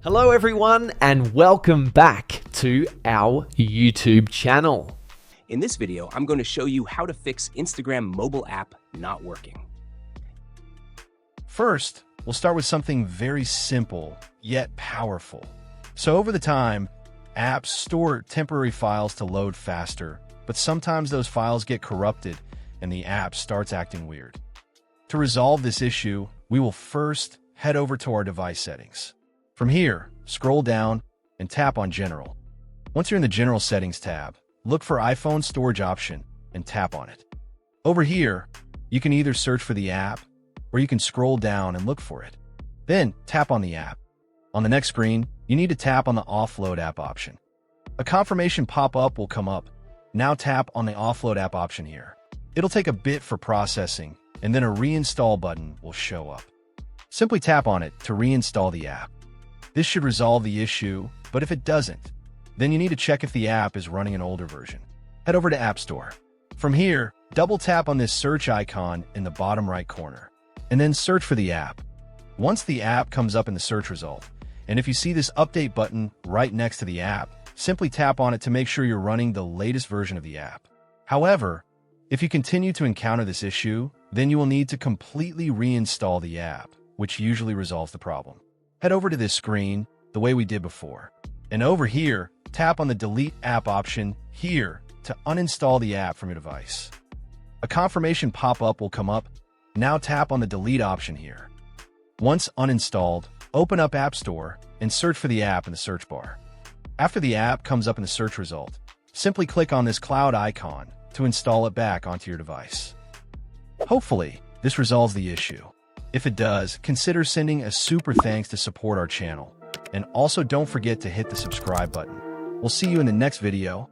Hello everyone and welcome back to our YouTube channel. In this video, I'm going to show you how to fix Instagram mobile app not working. First, we'll start with something very simple, yet powerful. So over the time, apps store temporary files to load faster, but sometimes those files get corrupted and the app starts acting weird. To resolve this issue, we will first head over to our device settings. From here, scroll down and tap on General. Once you're in the General Settings tab, look for iPhone Storage option and tap on it. Over here, you can either search for the app or you can scroll down and look for it. Then tap on the app. On the next screen, you need to tap on the Offload app option. A confirmation pop-up will come up. Now tap on the Offload app option here. It'll take a bit for processing, and then a reinstall button will show up. Simply tap on it to reinstall the app. This should resolve the issue, but if it doesn't, then you need to check if the app is running an older version. Head over to App Store. From here, double tap on this search icon in the bottom right corner, and then search for the app. Once the app comes up in the search result, and if you see this update button right next to the app, simply tap on it to make sure you're running the latest version of the app. However, if you continue to encounter this issue, then you will need to completely reinstall the app, which usually resolves the problem. Head over to this screen the way we did before. And over here, tap on the Delete App option here to uninstall the app from your device. A confirmation pop-up will come up. Now tap on the Delete option here. Once uninstalled, open up App Store and search for the app in the search bar. After the app comes up in the search result, simply click on this cloud icon to install it back onto your device. Hopefully, this resolves the issue. If it does, consider sending a super thanks to support our channel. And also don't forget to hit the subscribe button. We'll see you in the next video.